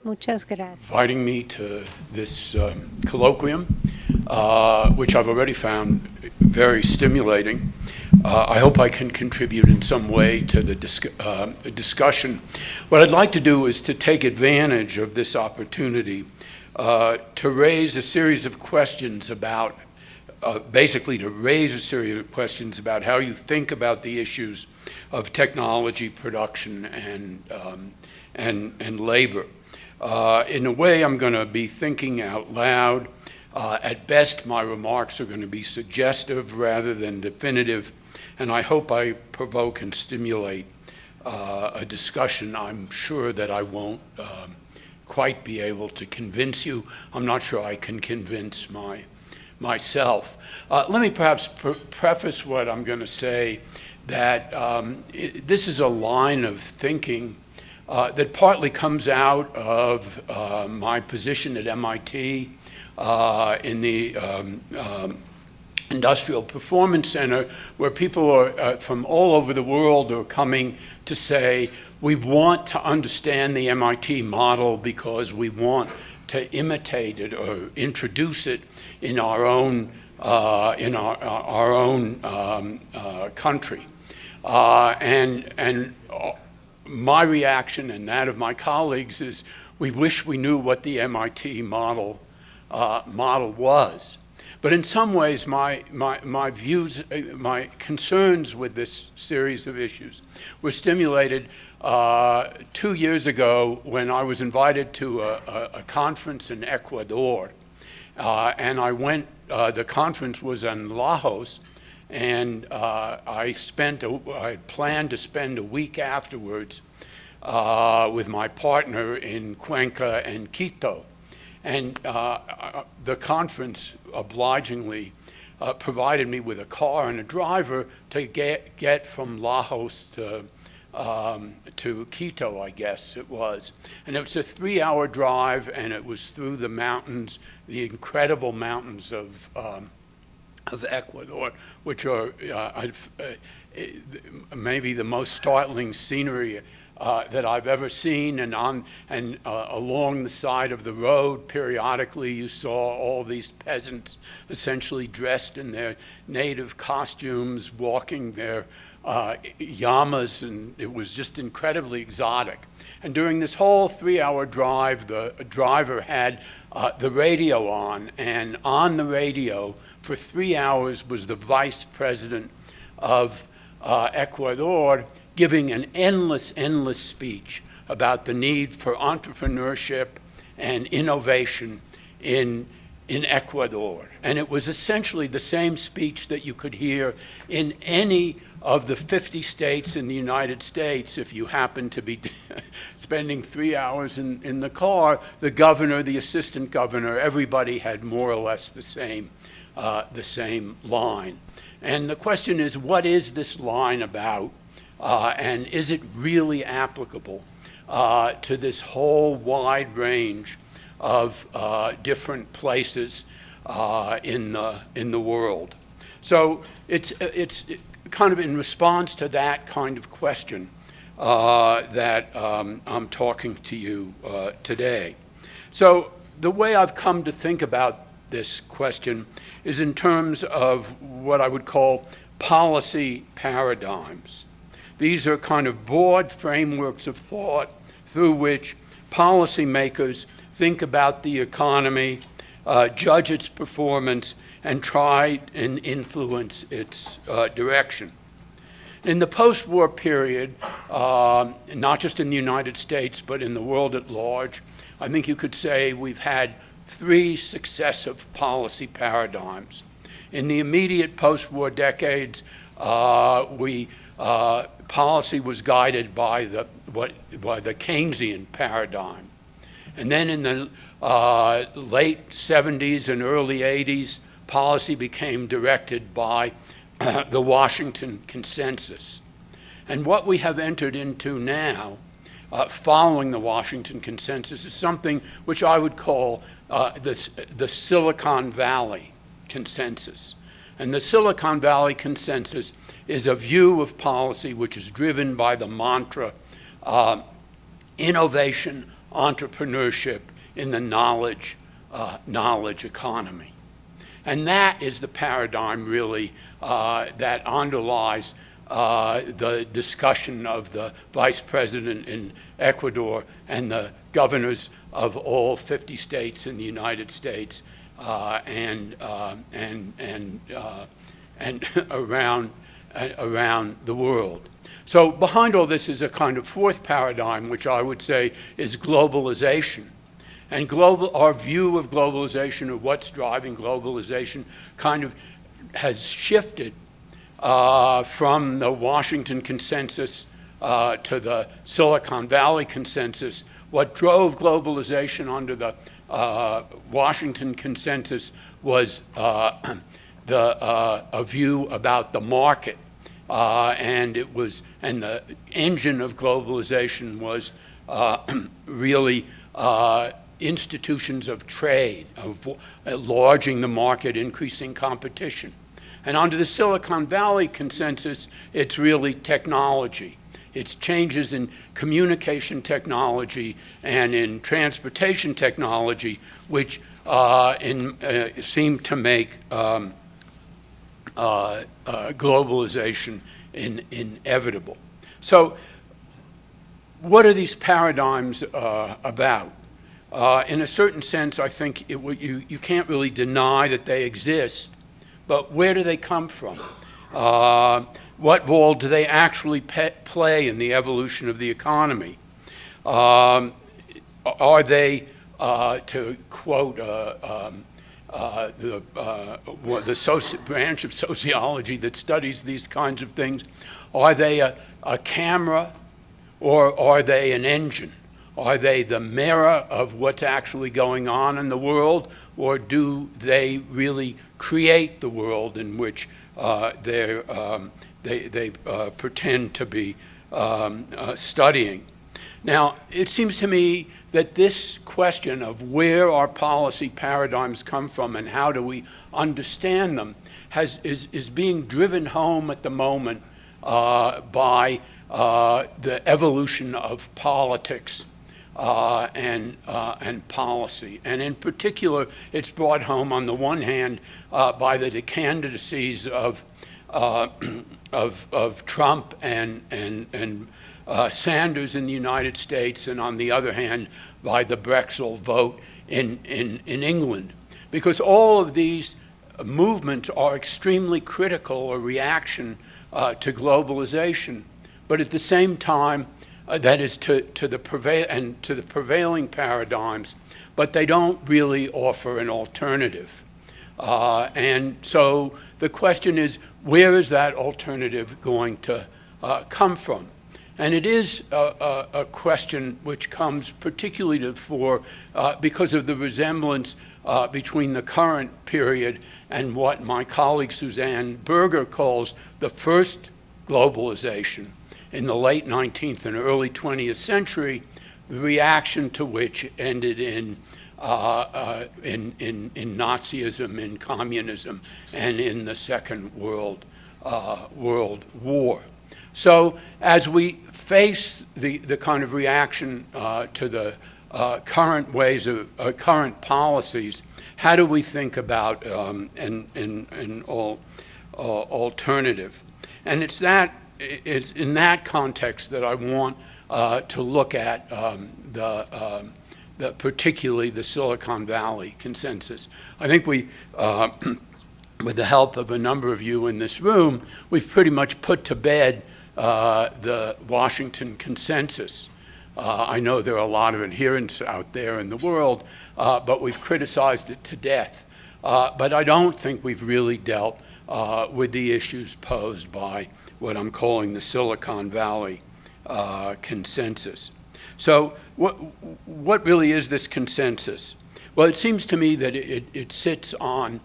Muchas gracias. Inviting me to this colloquium, which I've already found very stimulating. I hope I can contribute in some way to the discussion. What I'd like to do is to take advantage of this opportunity to raise a series of questions about, basically to raise a series of questions about how you think about the issues of technology, production, and labor. In a way, I'm going to be thinking out loud. At best, my remarks are going to be suggestive rather than definitive, and I hope I provoke and stimulate a discussion. I'm sure that I won't quite be able to convince you. I'm not sure I can convince myself. Let me perhaps preface what I'm going to say that this is a line of thinking that partly comes out of my position at MIT in the Industrial Performance Center, where people are, from all over the world are coming to say, we want to understand the MIT model because we want to imitate it or introduce it in our own country. And my reaction and that of my colleagues is we wish we knew what the MIT model was. But in some ways, my views, my concerns with this series of issues were stimulated 2 years ago when I was invited to a conference in Ecuador. And I went, the conference was in Laos, and I had planned to spend a week afterwards with my partner in Cuenca and Quito. And the conference obligingly provided me with a car and a driver to get from Laos to Quito, I guess it was. And it was a 3-hour drive, and it was through the mountains, the incredible mountains of Ecuador, which are maybe the most startling scenery that I've ever seen. And along the side of the road, periodically you saw all these peasants essentially dressed in their native costumes, walking their llamas, and it was just incredibly exotic. And during this whole 3-hour drive, the driver had the radio on, and on the radio for 3 hours was the vice president of Ecuador giving an endless speech about the need for entrepreneurship and innovation in Ecuador. And it was essentially the same speech that you could hear in any of the 50 states in the United States. If you happen to be spending 3 hours in the car, the governor, the assistant governor, everybody had more or less the same line. And the question is, what is this line about? And is it really applicable to this whole wide range of different places in the world? So it's kind of in response to that kind of question that I'm talking to you today. So the way I've come to think about this question is in terms of what I would call policy paradigms. These are kind of broad frameworks of thought through which policymakers think about the economy, judge its performance, and try and influence its direction. In the post-war period, not just in the United States, but in the world at large, I think you could say we've had 3 successive policy paradigms. In the immediate post-war decades, policy was guided by the Keynesian paradigm. And then in the late 70s and early 80s, policy became directed by the Washington Consensus. And what we have entered into now, following the Washington Consensus, is something which I would call the Silicon Valley Consensus. And the Silicon Valley Consensus is a view of policy which is driven by the mantra, innovation entrepreneurship in the knowledge economy. And that is the paradigm, really, that underlies the discussion of the vice president in Ecuador and the governors of all 50 states in the United States and around the world. So behind all this is a kind of fourth paradigm, which I would say is globalization. And our view of globalization, or what's driving globalization, kind of has shifted from the Washington consensus to the Silicon Valley consensus. What drove globalization under the Washington consensus was a view about the market, and the engine of globalization was really institutions of trade, of enlarging the market, increasing competition. And under the Silicon Valley consensus, it's really technology. It's changes in communication technology and in transportation technology, which seem to make globalization inevitable. So what are these paradigms about? In a certain sense, I think you can't really deny that they exist, but where do they come from? What role do they actually play in the evolution of the economy? Are they, to quote the branch of sociology that studies these kinds of things, are they a camera, or are they an engine? Are they the mirror of what's actually going on in the world, or do they really create the world in which they pretend to be studying? Now, it seems to me that this question of where our policy paradigms come from and how do we understand them is being driven home at the moment by the evolution of politics and policy. And in particular, it's brought home on the one hand by the candidacies of Trump and Sanders in the United States, and on the other hand by the Brexit vote in England. Because all of these movements are extremely critical, a reaction to globalization, but at the same time, that is to the prevailing paradigms, but they don't really offer an alternative. And so the question is, where is that alternative going to come from? And it is a question which comes particularly to the fore because of the resemblance between the current period and what my colleague Suzanne Berger calls the first globalization in the late 19th and early 20th century, the reaction to which ended in Nazism, in communism, and in the Second World War. So as we face the kind of reaction to the current ways of current policies, how do we think about an alternative? And it's in that context that I want to look at particularly the Silicon Valley consensus. I think we, with the help of a number of you in this room, we've pretty much put to bed the Washington consensus. I know there are a lot of adherents out there in the world, but we've criticized it to death. But I don't think we've really dealt with the issues posed by what I'm calling the Silicon Valley consensus. So what really is this consensus? Well, it seems to me that it sits on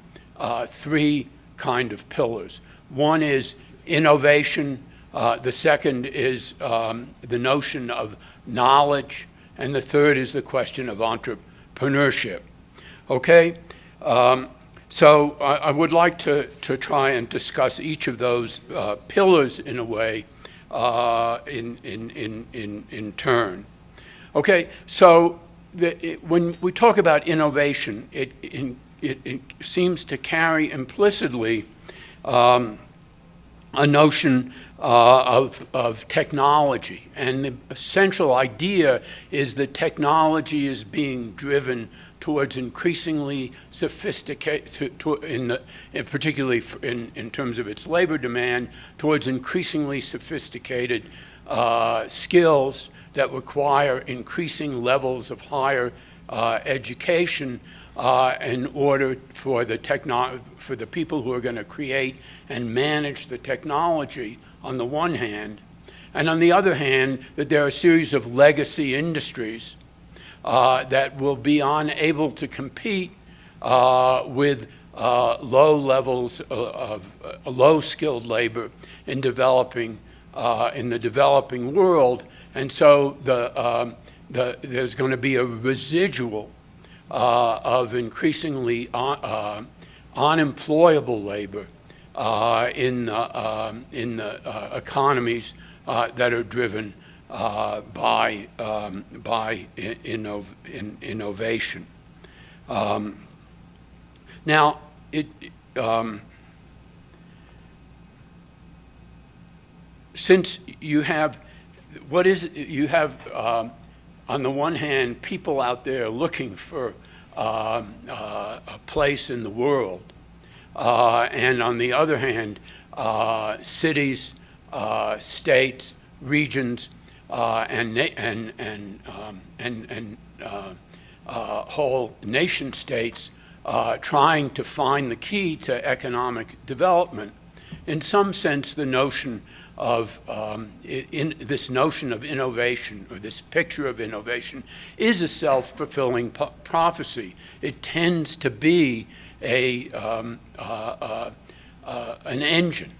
three kind of pillars. One is innovation, the second is the notion of knowledge, and the third is the question of entrepreneurship. Okay? So I would like to try and discuss each of those pillars in a way in turn. Okay, so when we talk about innovation, it seems to carry implicitly a notion of technology. And the essential idea is that technology is being driven towards increasingly sophisticated, particularly in terms of its labor demand, towards increasingly sophisticated skills that require increasing levels of higher education in order for the people who are going to create and manage the technology on the one hand, and on the other hand, that there are a series of legacy industries that will be unable to compete with low levels of low-skilled labor in the developing world, and so there's going to be a residual of increasingly unemployable labor in the economies that are driven by innovation. Now, since you have on the one hand people out there looking for a place in the world, and on the other hand, cities, states, regions, and whole nation states trying to find the key to economic development. In some sense, the notion of this notion of innovation, or this picture of innovation, is a self-fulfilling prophecy. It tends to be an engine,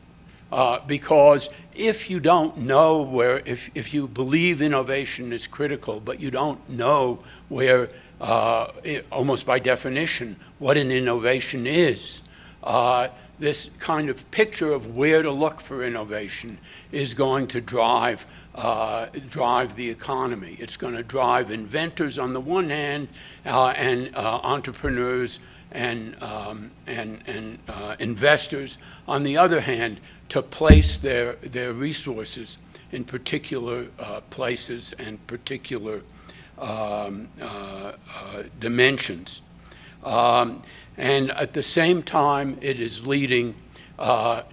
because if you don't know if you believe innovation is critical, but you don't know where, almost by definition, what an innovation is, this kind of picture of where to look for innovation is going to drive the economy. It's going to drive inventors on the one hand, and entrepreneurs and investors on the other hand, to place their resources in particular places and particular dimensions. And at the same time, it is leading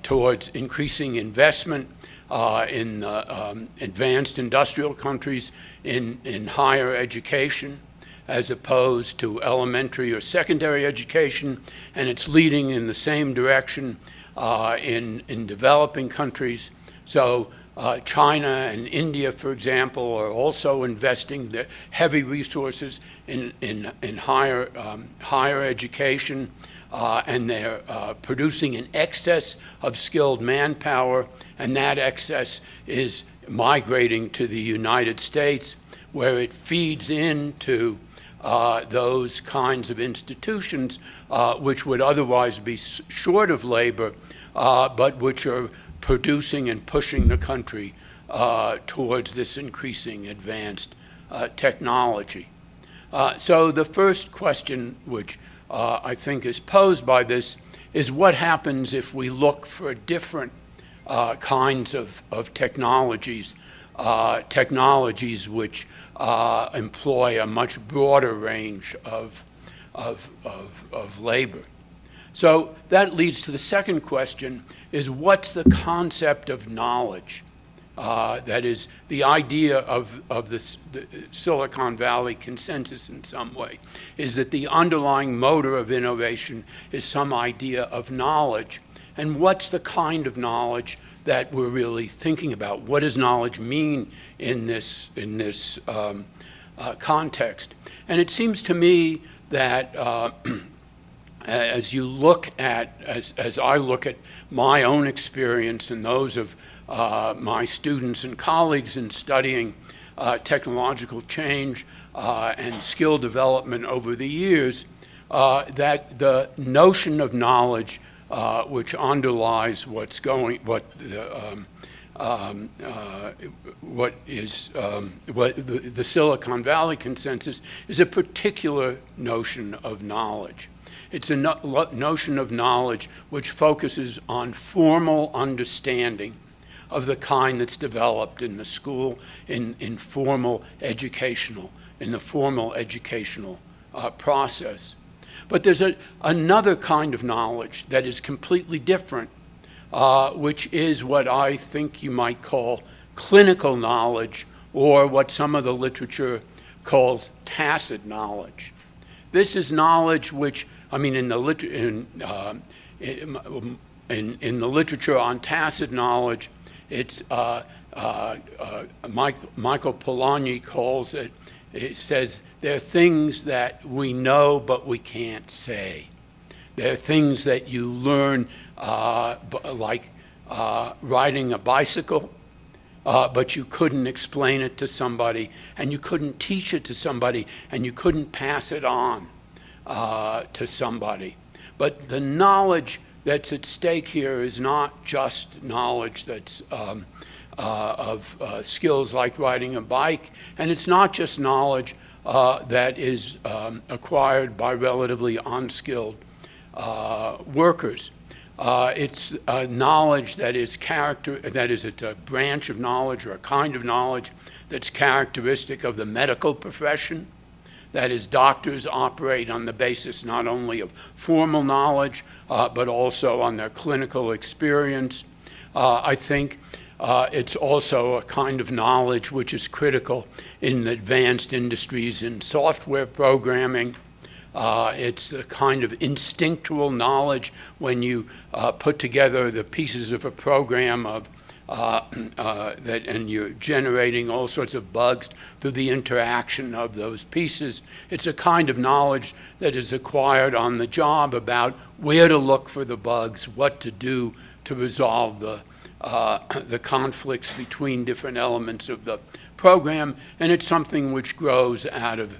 towards increasing investment in advanced industrial countries in higher education, as opposed to elementary or secondary education, and it's leading in the same direction in developing countries. So China and India, for example, are also investing the heavy resources in higher education, and they're producing an excess of skilled manpower, and that excess is migrating to the United States, where it feeds into those kinds of institutions which would otherwise be short of labor, but which are producing and pushing the country towards this increasing advanced technology. So the first question which I think is posed by this is, what happens if we look for different kinds of technologies, technologies which employ a much broader range of labor? So that leads to the second question, is what's the concept of knowledge? That is the idea of the Silicon Valley consensus in some way, is that the underlying motor of innovation is some idea of knowledge. And what's the kind of knowledge that we're really thinking about? What does knowledge mean in this context? And it seems to me that as you look at, as I look at my own experience and those of my students and colleagues in studying technological change and skill development over the years, that the notion of knowledge which underlies what what the Silicon Valley consensus is a particular notion of knowledge. It's a notion of knowledge which focuses on formal understanding of the kind that's developed in the school, in the formal educational process. But there's another kind of knowledge that is completely different, which is what I think you might call clinical knowledge, or what some of the literature calls tacit knowledge. This is knowledge which, I mean, in the literature on tacit knowledge, it's Michael Polanyi calls it. It says there are things that we know but we can't say. There are things that you learn, like riding a bicycle, but you couldn't explain it to somebody, and you couldn't teach it to somebody, and you couldn't pass it on to somebody. But the knowledge that's at stake here is not just knowledge that's of skills like riding a bike, and it's not just knowledge that is acquired by relatively unskilled workers. It's knowledge that is it's a branch of knowledge or a kind of knowledge that's characteristic of the medical profession. That is, doctors operate on the basis not only of formal knowledge, but also on their clinical experience. I think it's also a kind of knowledge which is critical in advanced industries in software programming. It's a kind of instinctual knowledge when you put together the pieces of a program and you're generating all sorts of bugs through the interaction of those pieces. It's a kind of knowledge that is acquired on the job about where to look for the bugs, what to do to resolve the conflicts between different elements of the program, and it's something which grows out of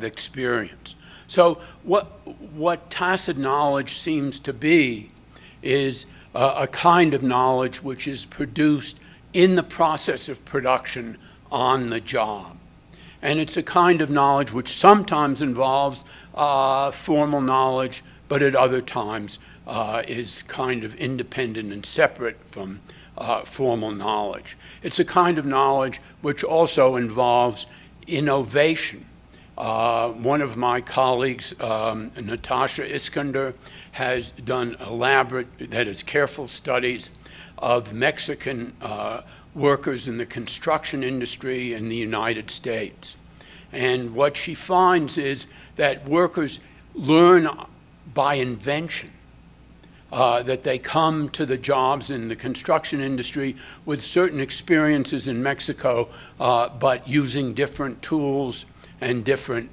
experience. So what tacit knowledge seems to be is a kind of knowledge which is produced in the process of production on the job. And it's a kind of knowledge which sometimes involves formal knowledge, but at other times is kind of independent and separate from formal knowledge. It's a kind of knowledge which also involves innovation. One of my colleagues, Natasha Iskander, has done careful studies of Mexican workers in the construction industry in the United States. And what she finds is that workers learn by invention, that they come to the jobs in the construction industry with certain experiences in Mexico, but using different tools and different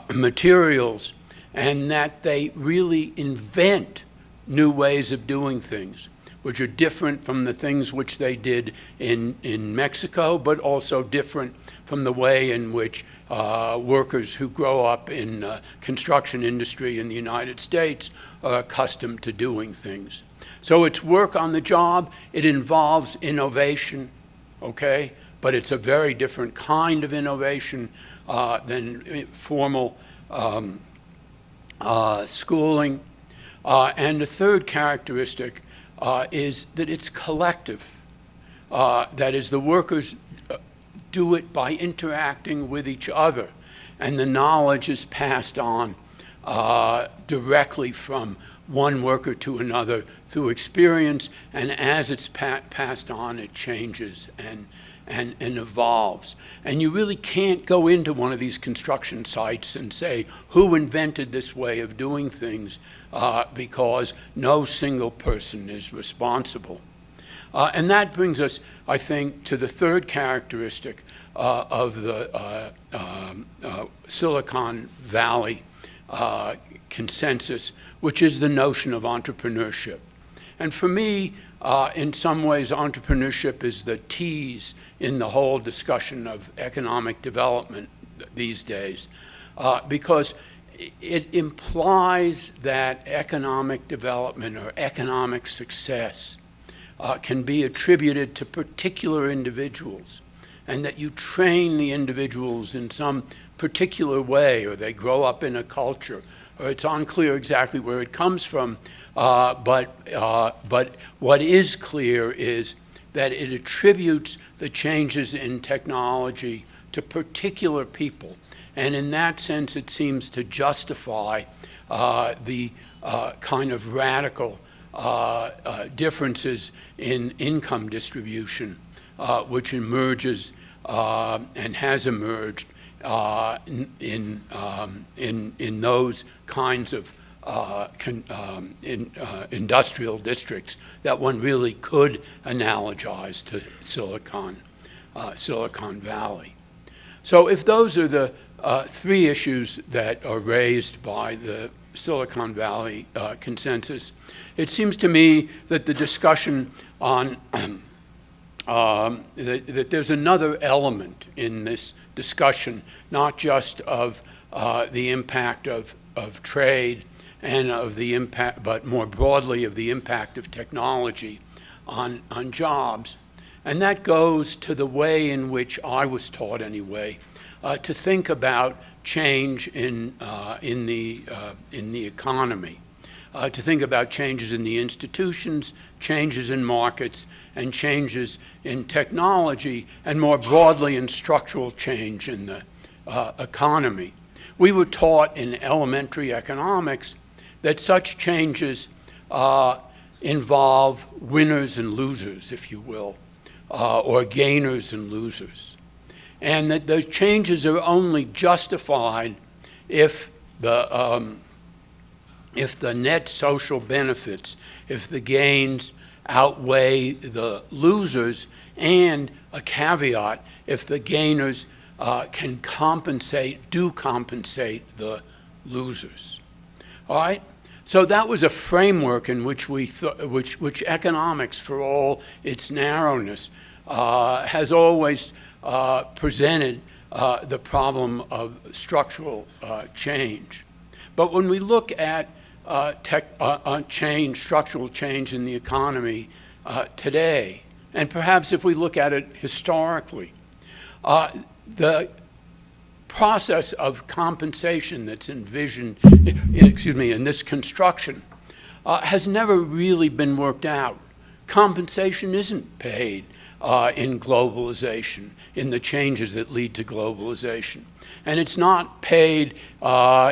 materials, and that they really invent new ways of doing things, which are different from the things which they did in Mexico, but also different from the way in which workers who grow up in the construction industry in the United States are accustomed to doing things. So it's work on the job. It involves innovation, okay? But it's a very different kind of innovation than formal schooling. And the third characteristic is that it's collective. That is, the workers do it by interacting with each other, and the knowledge is passed on directly from one worker to another through experience, and as it's passed on, it changes and evolves. And you really can't go into one of these construction sites and say, who invented this way of doing things, because no single person is responsible. And that brings us, I think, to the third characteristic of the Silicon Valley consensus, which is the notion of entrepreneurship. And for me, in some ways, entrepreneurship is the tease in the whole discussion of economic development these days, because it implies that economic development or economic success can be attributed to particular individuals, and that you train the individuals in some particular way, or they grow up in a culture, or it's unclear exactly where it comes from, but what is clear is that it attributes the changes in technology to particular people. And in that sense, it seems to justify the kind of radical differences in income distribution, which emerges and has emerged in those kinds of industrial districts that one really could analogize to Silicon Valley. So if those are the three issues that are raised by the Silicon Valley consensus, it seems to me that the discussion on that there's another element in this discussion, not just of the impact of trade and of the impact, but more broadly of the impact of technology on jobs. And that goes to the way in which I was taught anyway, to think about change in the economy, to think about changes in the institutions, changes in markets, and changes in technology, and more broadly in structural change in the economy. We were taught in elementary economics that such changes involve winners and losers, if you will, or gainers and losers. And that the changes are only justified if the net social benefits, if the gains outweigh the losers, and a caveat, if the gainers can compensate the losers. All right? So that was a framework in which which economics, for all its narrowness, has always presented the problem of structural change. But when we look at structural change in the economy today, and perhaps if we look at it historically, the process of compensation that's envisioned in this construction has never really been worked out. Compensation isn't paid in globalization, in the changes that lead to globalization. And it's not paid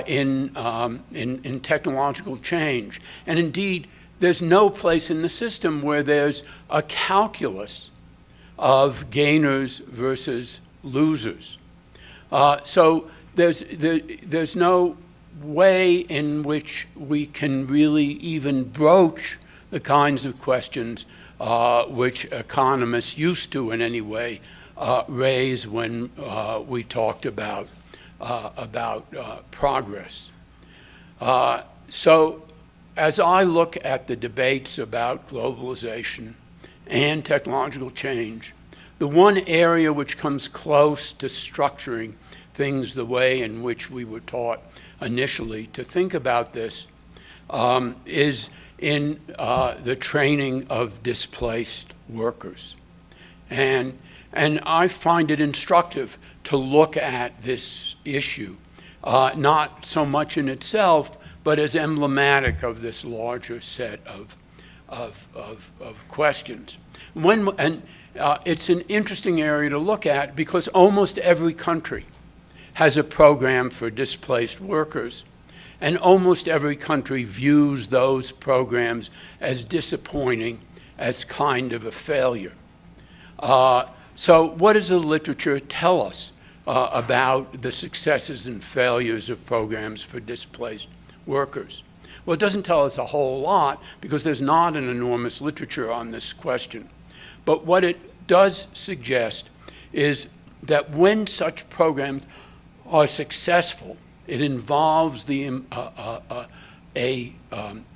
in technological change. And indeed, there's no place in the system where there's a calculus of gainers versus losers. So there's no way in which we can really even broach the kinds of questions which economists used to, in any way, raise when we talked about progress. So as I look at the debates about globalization and technological change, the one area which comes close to structuring things the way in which we were taught initially to think about this is in the training of displaced workers. And I find it instructive to look at this issue, not so much in itself, but as emblematic of this larger set of questions. It's an interesting area to look at because almost every country has a program for displaced workers, and almost every country views those programs as disappointing, as kind of a failure. So what does the literature tell us about the successes and failures of programs for displaced workers? Well, it doesn't tell us a whole lot because there's not an enormous literature on this question. But what it does suggest is that when such programs are successful, it involves an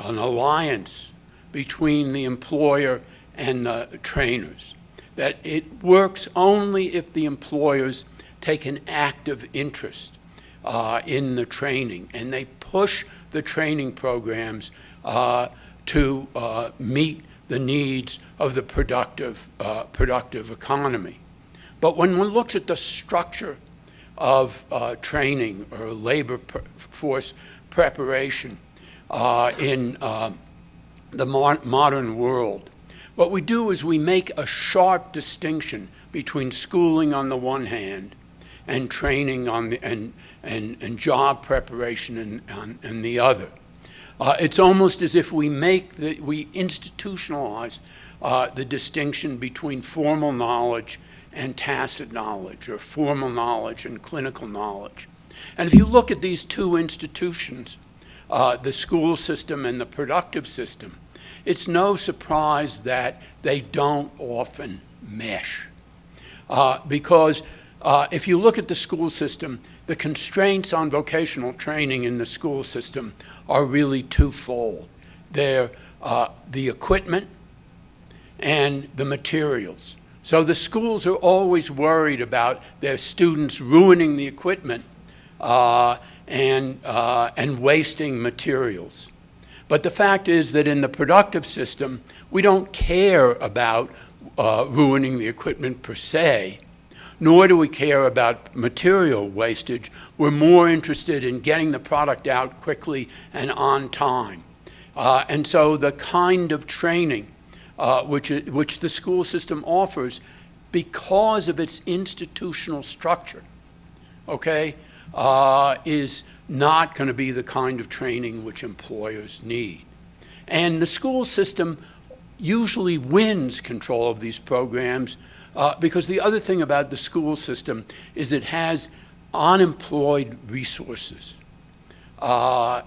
alliance between the employer and the trainers. That it works only if the employers take an active interest in the training, and they push the training programs to meet the needs of the productive economy. But when one looks at the structure of training or labor force preparation in the modern world, what we do is we make a sharp distinction between schooling on the one hand and training on the, and job preparation on the other. It's almost as if we institutionalize the distinction between formal knowledge and tacit knowledge, or formal knowledge and clinical knowledge. And if you look at these two institutions, the school system and the productive system, it's no surprise that they don't often mesh. Because if you look at the school system, the constraints on vocational training in the school system are really twofold. They're the equipment and the materials. So the schools are always worried about their students ruining the equipment and wasting materials. But the fact is that in the productive system, we don't care about ruining the equipment per se, nor do we care about material wastage. We're more interested in getting the product out quickly and on time. And so the kind of training which the school system offers, because of its institutional structure, okay, is not going to be the kind of training which employers need. And the school system usually wins control of these programs because the other thing about the school system is it has unemployed resources. The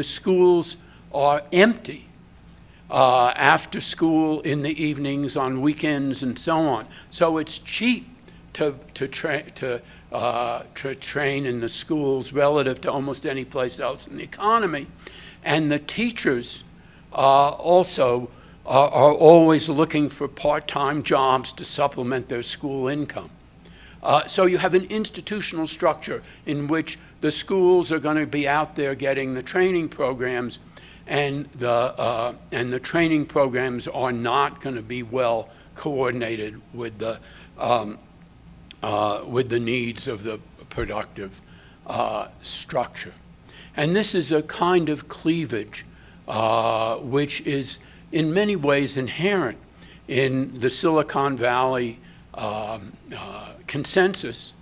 schools are empty after school, in the evenings, on weekends, and so on. So it's cheap to train in the schools relative to almost any place else in the economy. And the teachers also are always looking for part-time jobs to supplement their school income. So you have an institutional structure in which the schools are going to be out there getting the training programs, and the training programs are not going to be well coordinated with the needs of the productive structure. And this is a kind of cleavage which is in many ways inherent in the Silicon Valley consensus,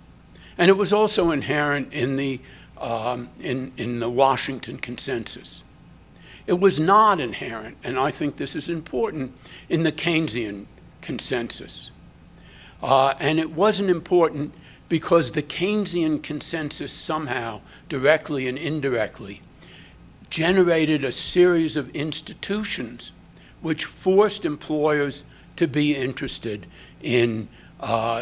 and it was also inherent in the Washington consensus. It was not inherent, and I think this is important, in the Keynesian consensus. And it wasn't important because the Keynesian consensus somehow, directly and indirectly, generated a series of institutions which forced employers to be interested in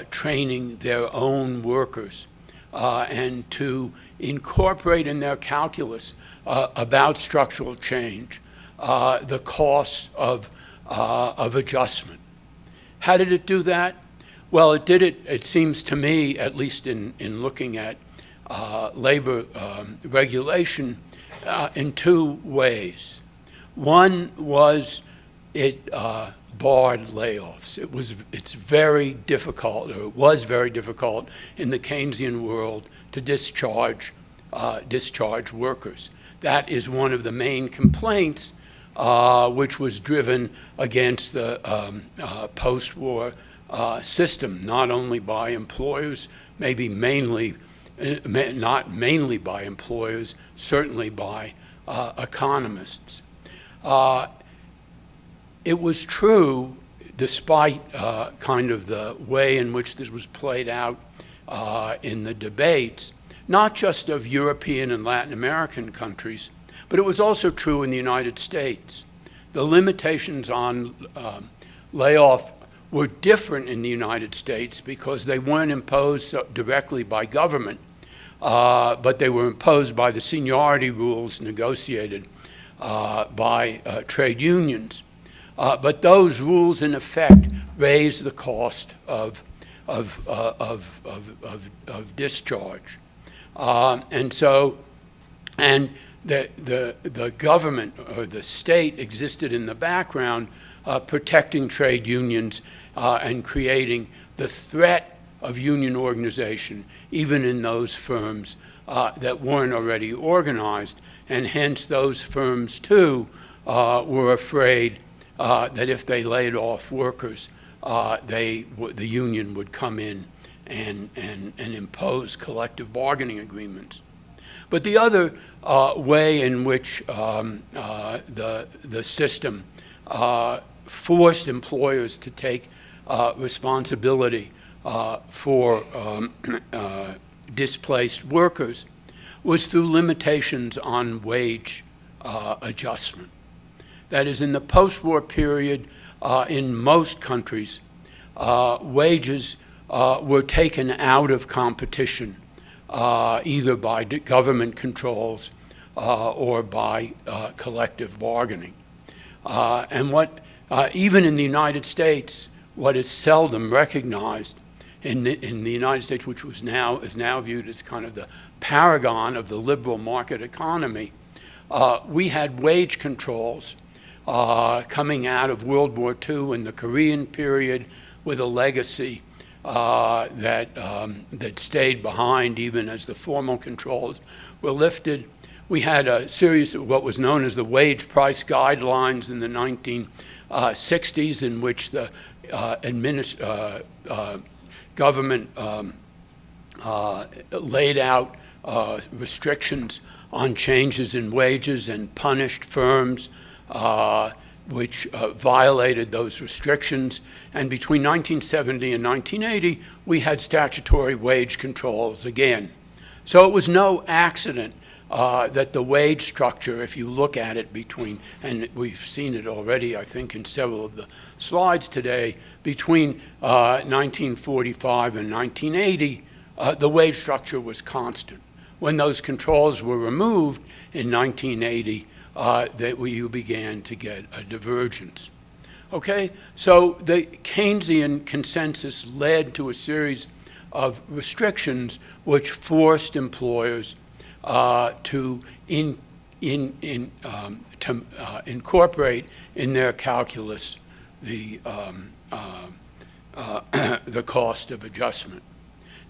training their own workers and to incorporate in their calculus about structural change the costs of adjustment. How did it do that? Well, it did it, it seems to me, at least in looking at labor regulation, in two ways. One was it barred layoffs. It's very difficult, or it was very difficult in the Keynesian world to discharge workers. That is one of the main complaints which was driven against the post-war system, not only by employers, maybe mainly, not mainly by employers, certainly by economists. It was true, despite kind of the way in which this was played out in the debates, not just of European and Latin American countries, but it was also true in the United States. The limitations on layoff were different in the United States because they weren't imposed directly by government, but they were imposed by the seniority rules negotiated by trade unions. But those rules, in effect, raise the cost of discharge, and the government or the state existed in the background protecting trade unions and creating the threat of union organization, even in those firms that weren't already organized. And hence those firms, too, were afraid that if they laid off workers, the union would come in and impose collective bargaining agreements. But the other way in which the system forced employers to take responsibility for displaced workers was through limitations on wage adjustment. That is, in the post-war period, in most countries, wages were taken out of competition, either by government controls or by collective bargaining. And even in the United States, what is seldom recognized in the United States, which is now viewed as kind of the paragon of the liberal market economy, we had wage controls coming out of World War II and the Korean period, with a legacy that stayed behind even as the formal controls were lifted. We had a series of what was known as the wage price guidelines in the 1960s, in which the government laid out restrictions on changes in wages and punished firms which violated those restrictions. And between 1970 and 1980, we had statutory wage controls again. So it was no accident that the wage structure, if you look at it and we've seen it already, I think, in several of the slides today, between 1945 and 1980, the wage structure was constant. When those controls were removed in 1980, you began to get a divergence. Okay, so the Keynesian consensus led to a series of restrictions which forced employers to incorporate in their calculus the cost of adjustment.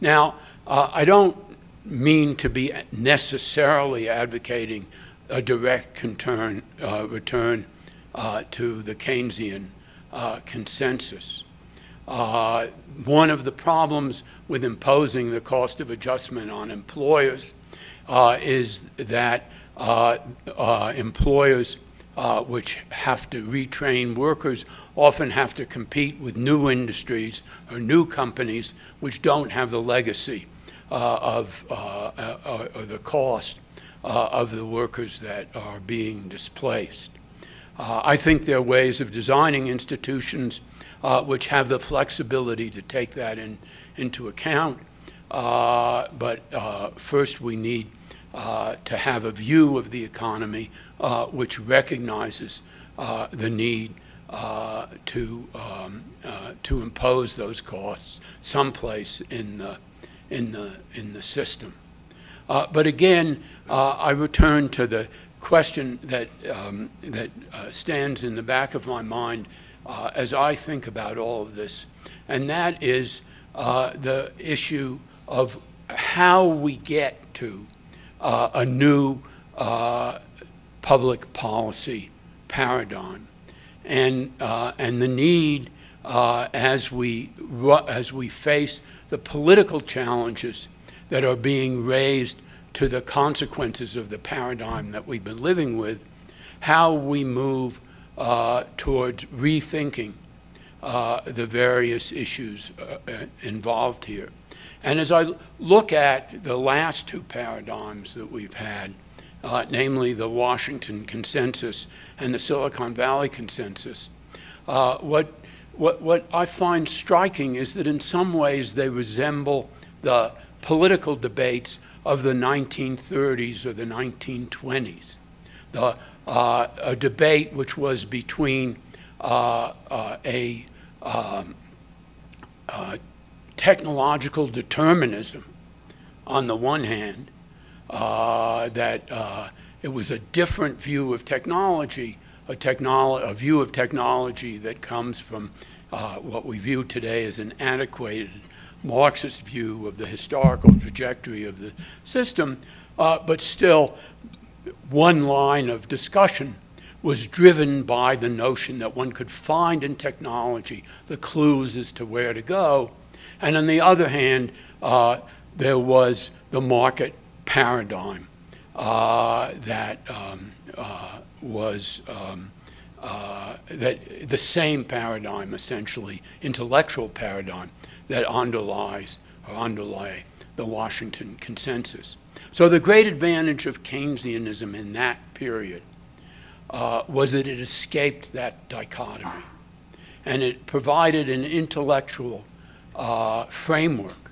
Now, I don't mean to be necessarily advocating a direct return to the Keynesian consensus. One of the problems with imposing the cost of adjustment on employers is that employers which have to retrain workers often have to compete with new industries or new companies which don't have the legacy or the cost of the workers that are being displaced. I think there are ways of designing institutions which have the flexibility to take that into account. But first we need to have a view of the economy which recognizes the need to impose those costs someplace in the system. But again, I return to the question that stands in the back of my mind as I think about all of this, and that is the issue of how we get to a new public policy paradigm, and the need as we face the political challenges that are being raised to the consequences of the paradigm that we've been living with, how we move towards rethinking the various issues involved here. And as I look at the last two paradigms that we've had, namely the Washington consensus and the Silicon Valley consensus, what I find striking is that in some ways they resemble the political debates of the 1930s or the 1920s. A debate which was between technological determinism on the one hand, that it was a different view of technology a view of technology that comes from what we view today as an antiquated Marxist view of the historical trajectory of the system, but still one line of discussion was driven by the notion that one could find in technology the clues as to where to go. And on the other hand, there was the market paradigm that was the same paradigm, essentially, intellectual paradigm, that underlay the Washington Consensus. So the great advantage of Keynesianism in that period was that it escaped that dichotomy, and it provided an intellectual framework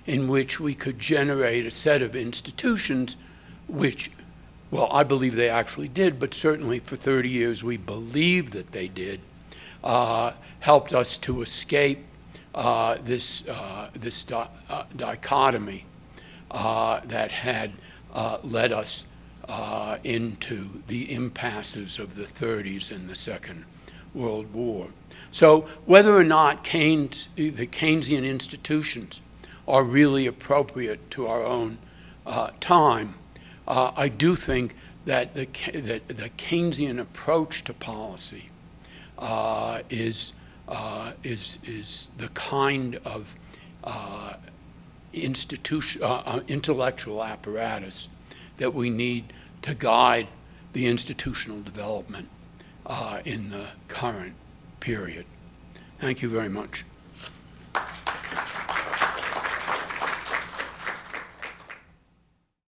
in which we could generate a set of institutions which, well, I believe they actually did, but certainly for 30 years we believed that they did, helped us to escape this dichotomy that had led us into the impasses of the 30s and the Second World War. So whether or not the Keynesian institutions are really appropriate to our own time, I do think that the Keynesian approach to policy is the kind of intellectual apparatus that we need to guide the institutional development in the current period. Thank you very much.